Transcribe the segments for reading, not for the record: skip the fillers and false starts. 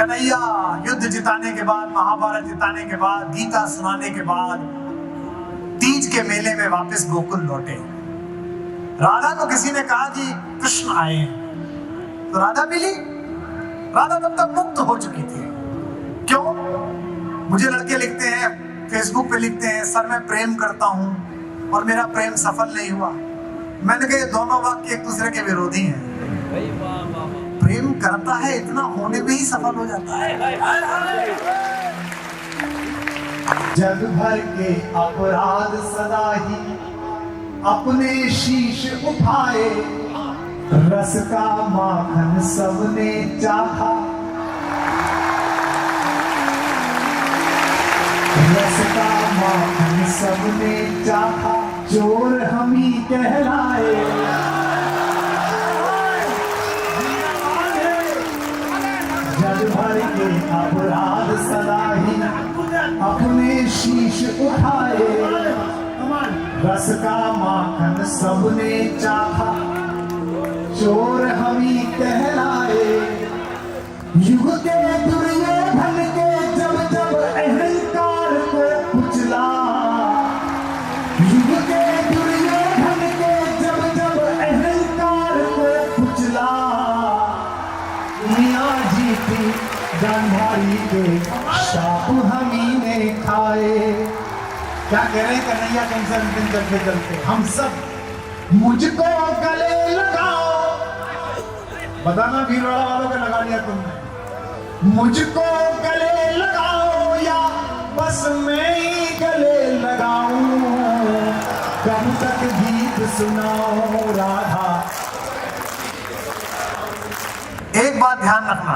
कन्हैया युद्ध जिताने के बाद, महाभारत जिताने के बाद, गीता सुनाने के बाद तीज के मेले में वापस गोकुल लौटे। राधा को किसी ने कहा कि कृष्ण आए हैं, तो राधा मिली। राधा तब तक मुक्त हो चुकी थी। क्यों? मुझे लड़के लिखते हैं, फेसबुक पे लिखते हैं, सर मैं प्रेम करता हूं और मेरा प्रेम सफल नहीं हुआ। मैंने कहा ये दोनों वाक्य एक दूसरे के विरोधी हैं। प्रेम करता है इतना होने में ही सफल हो जाता है। जग भर के अपराध सदा ही अपने शीश उठाए, रस का माखन सबने चाखा, रस का माखन सबने चाखा, चोर हम ही कहलाए। जग भर के अपराध सदा ही अपने शीश उठाए, रस का माखन सबने चाखा, चोर हम ही कहलाए। युग के दुर्योधन के जब जब अहंकार को कुचला, युग के दुर्योधन के जब जब अहंकार को कुचला, मियां जी थी गांधारी के शाप हमी ने खाए। क्या कह रहे हैं कन्हैया तुमसे अंतिम चलते चलते? हम सब मुझको गले लगाओ, बताना भीलवाड़ा वालों के लगा लिया तुमने। मुझको गले लगाओ या बस मैं ही गले लगाऊं, कब तक गीत सुनाओ राधा। एक बात ध्यान रखना,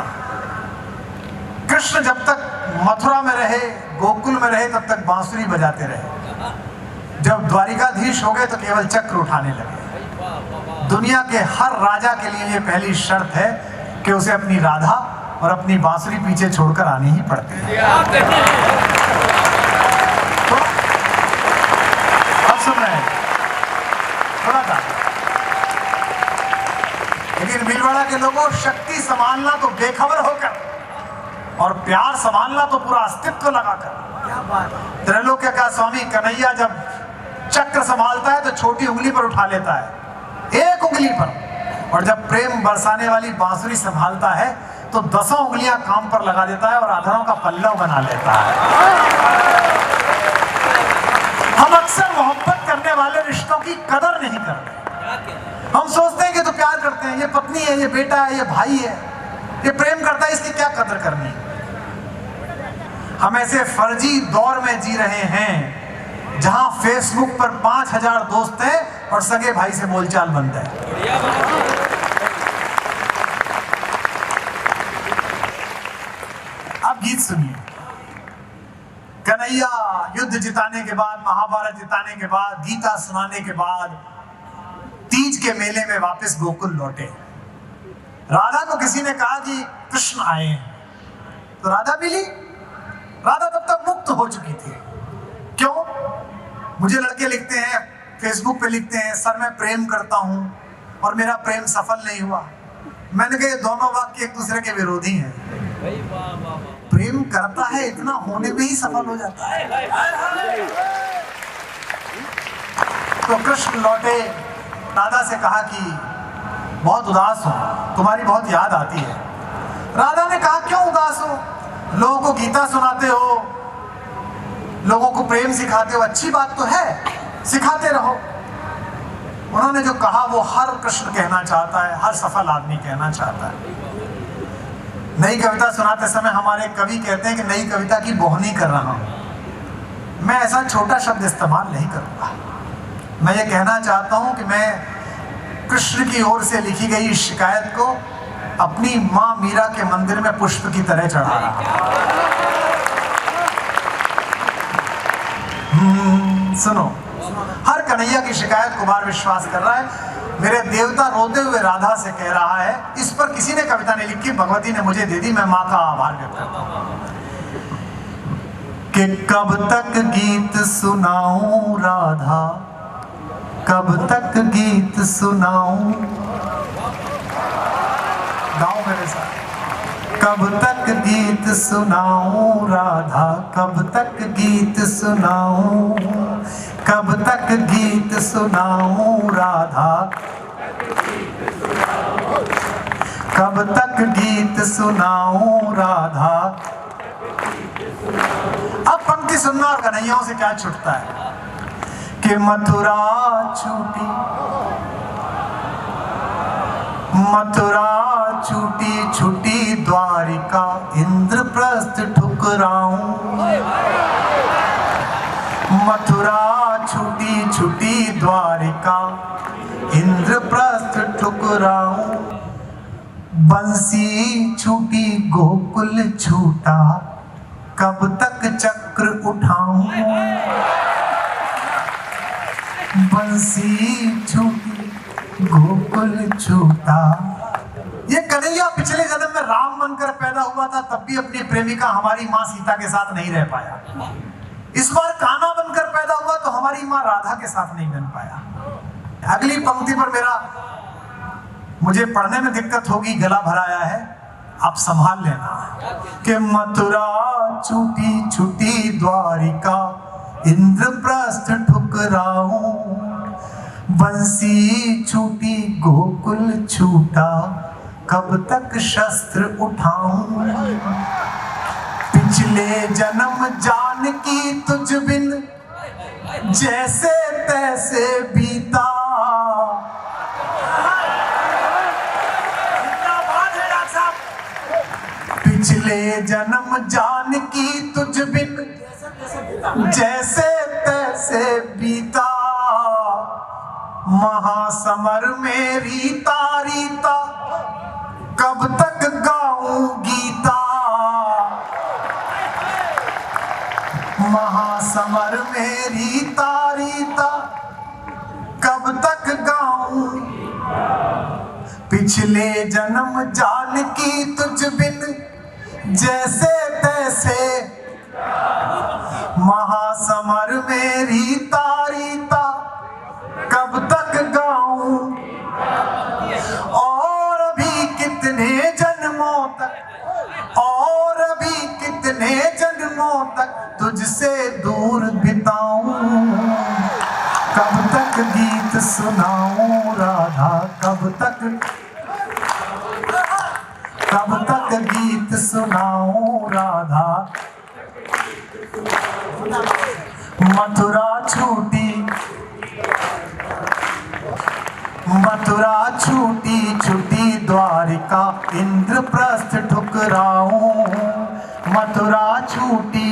कृष्ण जब तक मथुरा में रहे, गोकुल में रहे, तब तक बांसुरी बजाते रहे। जब द्वारिकाधीश हो गए तो केवल चक्र उठाने लगे। दुनिया के हर राजा के लिए ये पहली शर्त है कि उसे अपनी राधा और अपनी बांसुरी पीछे छोड़कर आनी ही पड़ती है। तो अब सुन रहे हैं थोड़ा सा, लेकिन भीलवाड़ा के लोगों, शक्ति संभालना तो बेखबर होकर और प्यार संभालना तो पूरा अस्तित्व लगाकर। त्रैलोक्य का स्वामी कन्हैया जब चक्र संभालता है तो छोटी उंगली पर उठा लेता है, एक उंगली पर, और जब प्रेम बरसाने वाली बांसुरी संभालता है तो 10 उंगलियां काम पर लगा देता है और आधारों का पल्लव बना लेता है। हम अक्सर मोहब्बत करने वाले रिश्तों की कदर नहीं करते। हम सोचते हैं कि तो प्यार करते हैं, ये पत्नी है, ये बेटा है, ये भाई है, ये प्रेम करता है, इसकी क्या कदर करनी। हम ऐसे फर्जी दौर में जी रहे हैं जहां फेसबुक पर 5000 दोस्त हैं और सगे भाई से बोलचाल बंद है। अब गीत सुनिए। कन्हैया युद्ध जिताने के बाद, महाभारत जिताने के बाद, गीता सुनाने के बाद तीज के मेले में वापस गोकुल लौटे। राधा को किसी ने कहा कि कृष्ण आए हैं, तो राधा मिली। राधा तब तक मुक्त हो चुकी थी। क्यों? मुझे लड़के लिखते हैं, फेसबुक पे लिखते हैं, सर मैं प्रेम करता हूं और मेरा प्रेम सफल नहीं हुआ। मैंने कहा ये दोनों वाक्य एक दूसरे के विरोधी हैं। प्रेम करता है इतना होने में ही सफल हो जाता है। तो कृष्ण लौटे, राधा से कहा कि बहुत उदास हो, तुम्हारी बहुत याद आती है। राधा ने कहा क्यों उदास हो? लोगों को गीता सुनाते हो, लोगों को प्रेम सिखाते हो, अच्छी बात तो है, सिखाते रहो। उन्होंने जो कहा वो हर कृष्ण कहना चाहता है, हर सफल आदमी कहना चाहता है। नई कविता सुनाते समय हमारे कवि कहते हैं कि नई कविता की बोहनी कर रहा हूं। मैं ऐसा छोटा शब्द इस्तेमाल नहीं करूंगा। मैं ये कहना चाहता हूं कि मैं कृष्ण की ओर से लिखी गई शिकायत को अपनी मां मीरा के मंदिर में पुष्प की तरह चढ़ा रहा। सुनो, हर कन्हैया की शिकायत को बार विश्वास कर रहा है। मेरे देवता रोते हुए राधा से कह रहा है, इस पर किसी ने कविता नहीं लिखी, भगवती ने मुझे दे दी, मैं मां का आभार व्यक्त करता हूं। कि कब तक गीत सुनाऊं राधा, कब तक गीत सुनाऊं, गाओ मेरे साथ। कब तक गीत सुनाऊं राधा, कब तक गीत सुनाऊं, कब तक गीत सुनाऊं राधा, कब तक गीत सुनाऊं राधा। अब पंक्ति सुनना और कन्हैयाओं से क्या छूटता है कि मथुरा छूटी, मथुरा छूटी छूटी द्वारिका, इंद्रप्रस्थ ठुकराऊं, मथुरा छूटी छूटी द्वारिका, इंद्रप्रस्थ ठुकराऊं। बंसी छूटी गोकुल छूटा, कब तक चक्र उठाऊं, बंसी छूटी गोकुल छूटा। ये कन्हैया पिछले जन्म में राम बनकर पैदा हुआ था, तब भी अपनी प्रेमिका हमारी माँ सीता के साथ नहीं रह पाया। इस बार कान्हा बनकर पैदा हुआ तो हमारी माँ राधा के साथ नहीं बन पाया। अगली पंक्ति पर मुझे पढ़ने में दिक्कत होगी, गला भराया है, आप संभाल लेना कि मथुरा छूटी छूटी द्वारिका, इंद्रप्रस्थ ठुकराऊं, बंसी छूटी गोकुल छूटा, कब तक शस्त्र उठाऊं। पिछले जन्म जानकी तुझ बिन जैसे तैसे बीता, पिछले जन्म जानकी तुझ बिन जैसे तैसे बीता, महासमर में रीता रीता, कब तक गाऊं गीता, महासमर में रीता रीता, कब तक गाऊं। पिछले जन्म जानकी तुझ बिन जैसे तैसे, महासमर में रीता रीता, कब तक गाऊं। और अभी कितने जन्मों तक, और अभी कितने जन्मों तक तुझसे दूर बिताऊं, कब तक गीत सुनाऊं राधा, कब तक, कब तक गीत सुनाऊं राधा। मथुरा छूटी, मथुरा छूटी छूटी द्वारिका, इंद्रप्रस्थ ठुकराऊं, मथुरा छूटी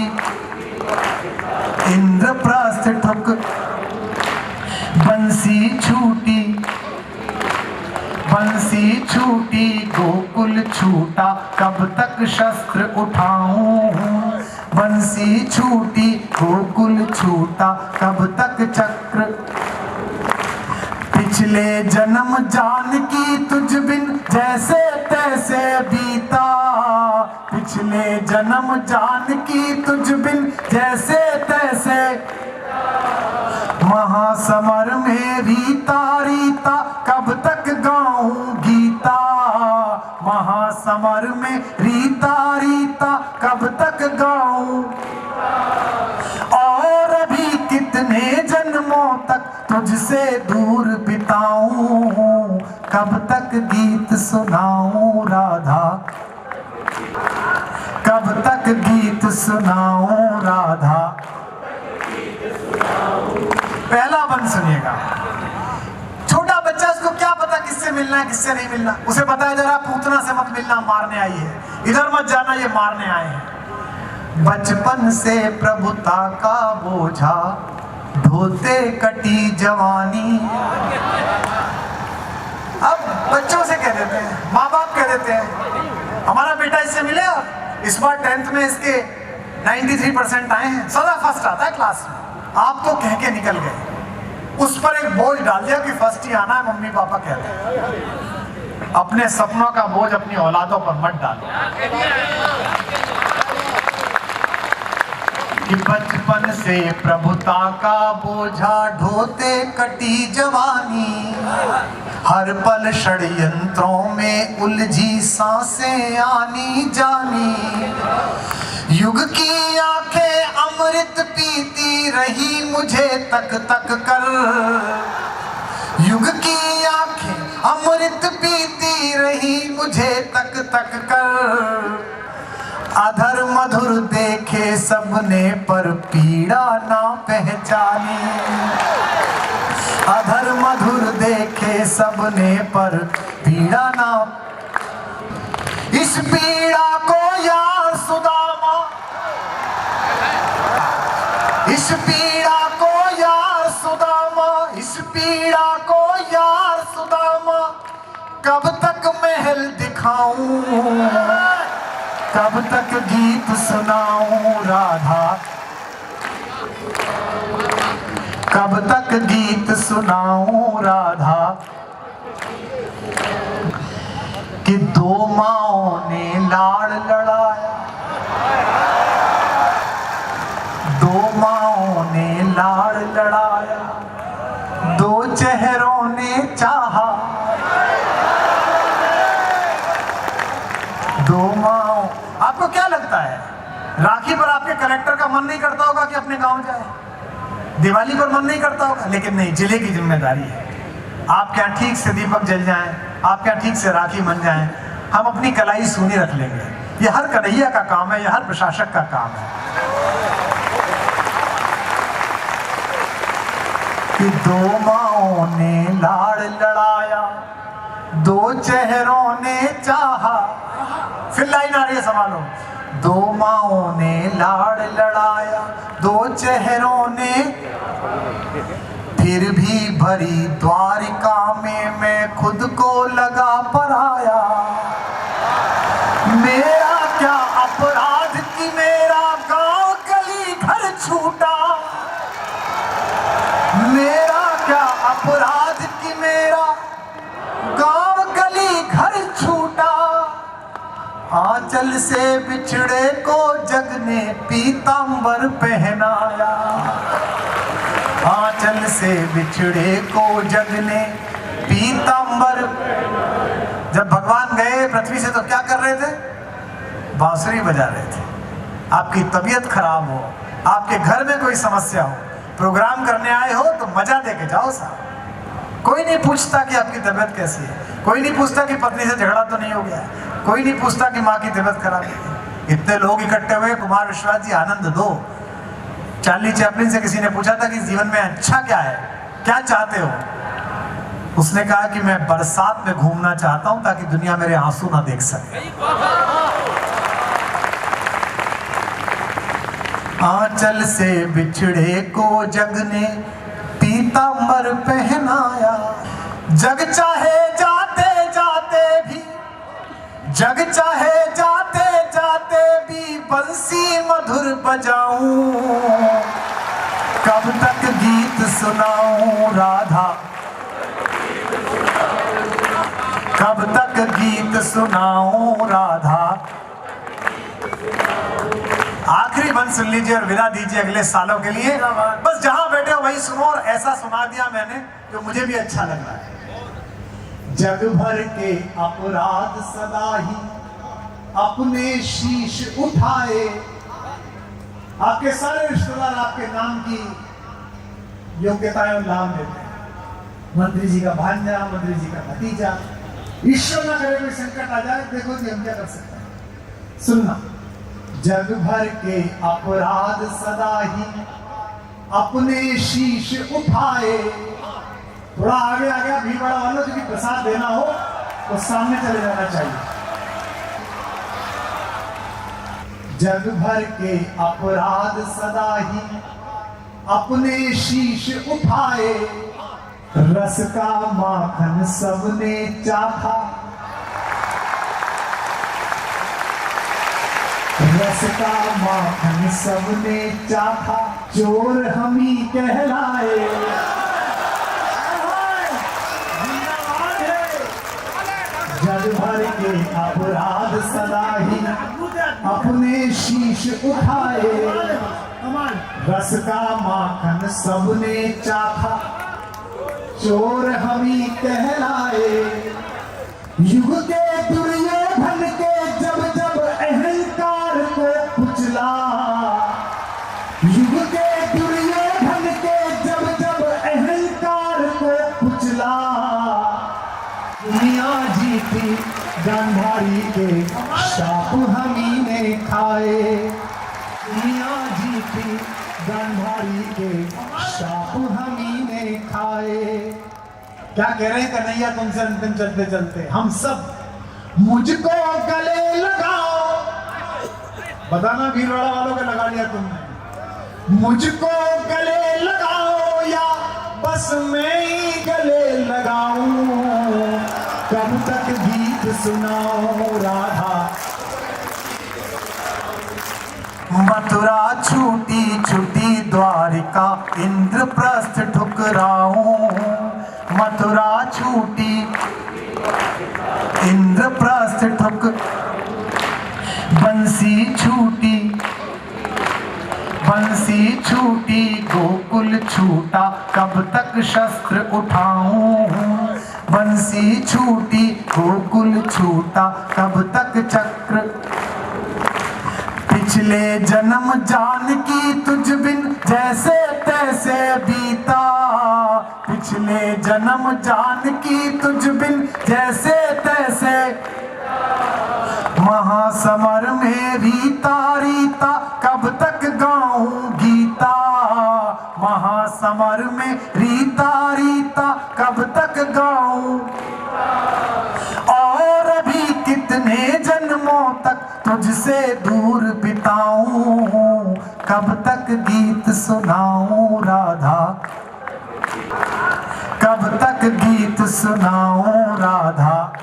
इंद्रप्रस्थ ठुक, बंसी छूटी, बंसी छूटी गोकुल छूटा, कब तक शस्त्र उठाऊं, बंसी छूटी गोकुल छूटा, कब तक चक्र। पिछले जन्म जानकी तुझ बिन जैसे तैसे बीता, पिछले जन्म जानकी तुझ बिन जैसे तैसे, महासमर में रीता रीता, कब तक गाऊं गीता, महासमर में रीता रीता, कब तक गाऊं। और अभी कितने जन्मों तक तुझसे दूर बिताऊं, कब तक गीत सुनाऊं राधा, कब तक गीत सुनाऊं राधा। पहला बंद सुनिएगा। छोटा बच्चा, उसको क्या पता किससे मिलना है किससे नहीं मिलना। उसे पता है जरा पूतना से मत मिलना, मारने आई है, इधर मत जाना, ये मारने आए हैं। बचपन से प्रभुता का बोझा ढोते कटी जवानी। अब बच्चों से कह देते हैं, माँ बाप कह देते हैं हमारा बेटा इससे मिले, इस बार 10th में इसके 93% आए हैं, सदा फर्स्ट आता है क्लास में। आप तो कह के निकल गए, उस पर एक बोझ डाल दिया कि फर्स्ट ही आना है, मम्मी पापा कहते हैं। अपने सपनों का बोझ अपनी औलादों पर मत डालो। कि बचपन से प्रभुता का बोझा ढोते कटी जवानी, हर पल षड्यंत्रों में उलझी सांसें आनी जानी, युग की आंखें अमृत पीती रही मुझे तक तक कर, युग की आंखें अमृत पीती रही मुझे तक तक कर। अधर मधुर देखे सबने पर पीड़ा ना पहचानी, अधर मधुर देखे सबने पर पीड़ा ना, इस पीड़ा को यार सुदामा, इस पीड़ा को यार सुदामा, इस पीड़ा को यार सुदामा, कब तक महल दिखाऊं, कब तक गीत सुनाऊं राधा, कब तक गीत सुनाऊं राधा, कि दो माँओं ने लाड़ लड़ाया, दो माँओं ने लाड़ लड़ाया, दो चेहरों ने चाहा, दो माँओं। आपको क्या लगता है राखी पर आपके कलेक्टर का मन नहीं करता होगा कि अपने गांव जाए? दिवाली पर मन नहीं करता होगा? लेकिन नहीं, जिले की जिम्मेदारी है। आपके यहाँ ठीक से दीपक जल जाएं, आपके यहाँ ठीक से राखी बन जाएं, हम अपनी कलाई सूनी रख लेंगे। ये हर कन्हैया का काम है, ये हर प्रशासक का काम है कि दो माँओं ने लाड़ लड़ाया, दो चेहरों ने चाहा। फिर लाइन आ रही है, संभालो। दो माँओं ने लाड़ लड़ाया, दो चेहरों ने, फिर भी भरी द्वारिका में मैं खुद को लगा पराया। मेरा क्या अपराध कि मेरा गांव गली घर छूटा, मेरा क्या अपराध कि मेरा गांव गली घर छूटा। आंचल से बिछड़े को जग ने पीतांबर पहनाया, आंचल से बिछड़े को जग ने पीतांबर। जब भगवान गए पृथ्वी से तो क्या कर रहे थे? बांसुरी बजा रहे थे। आपकी तबीयत खराब हो, आपके घर में कोई समस्या हो, प्रोग्राम करने आए हो तो मजा दे के जाओ साहब। कोई नहीं पूछता कि आपकी तबीयत कैसी है, कोई नहीं पूछता कि पत्नी से झगड़ा तो नहीं हो गया, कोई नहीं पूछता कि माँ की तबीयत खराब है। इतने लोग इकट्ठे हुए, कुमार विश्वास जी आनंद दो। चार्ली चैपलिन से किसी ने पूछा था कि जीवन में अच्छा क्या है, क्या चाहते हो? उसने कहा कि मैं बरसात में घूमना चाहता हूं ताकि दुनिया मेरे आंसू ना देख सके। आंचल से बिछड़े को जग ने पीतांबर पहनाया। जग चाहे जाते जाते भी, जग चाहे जाते जाते भी बंसी मधुर बजाऊं, कब तक गीत सुनाऊं राधा, कब तक गीत सुनाऊं राधा। आखिरी बंद सुन लीजिए और विदा दीजिए अगले सालों के लिए। बस जहां बैठे हो वही सुनो, और ऐसा सुना दिया मैंने जो मुझे भी अच्छा लग रहा है। जग भर के अपराध सदा ही अपने शीश उठाए। आपके सारे रिश्तेदार आपके नाम की योग्यताएं और लाभ देते हैं। मंत्री जी का भांजा, मंत्री जी का भतीजा। ईश्वर ना करे कोई संकट आ जाए, देखो कि हम क्या कर सकते हैं। सुनना, जग भर के अपराध सदा ही अपने शीश उठाए। थोड़ा आगे आ गया, भीड़ बड़ा वालों, जो प्रसाद देना हो तो सामने चले जाना चाहिए। जग भर के अपराध सदा ही अपने शीश उठाए। रस का माखन सबने चाखा, रस का माखन सबने चाखा, चोर हम ही कहलाए। जग भर के अपराध सदा ही अपने शीश उठाए। रस का माखन सबने चाखा, चोर हमी कहलाए। युग के दुर्योधन के जब जब अहंकार को कुचला, युग के दुर्योधन के जब जब अहंकार को कुचला, दुनिया जीती गांधारी के शाप हमी ने खाए। दुनिया जीती गांधारी के शाप हमी ने खाए। क्या कह रहे हैं कन्हैया तुमसे अंतिम चलते चलते? हम सब मुझको गले लगाओ। बताना भीलवाड़ा वालों के लगा लिया तुमने। मुझको गले लगाओ या बस मैं ही गले लगाऊं। कब तक गीत सुनाओ राधा। मथुरा छूटी छूटी द्वारिका इंद्रप्रस्थ ठुकराऊं। मथुरा छूटी इंद्रप्रस्थ ठुक, बंसी छूटी गोकुल छूटा कब तक शस्त्र उठाऊं। बंसी छूटी गोकुल छूटा कब तक चक्र। पिछले जन्म जानकी तुझ बिन जैसे तैसे बीता। पिछले जन्म जानकी तुझ बिन जैसे तैसे। महासमर में रीता रीता कब तक गाऊं गीता। महासमर में रीता रीता कब तक गाऊं। और अभी कितने जन्मों तक तुझसे दूर बिताऊं। कब तक गीत सुनाऊं राधा। कब तक गीत सुनाऊं राधा।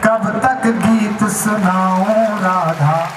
कब तक गीत सुनाऊं राधा।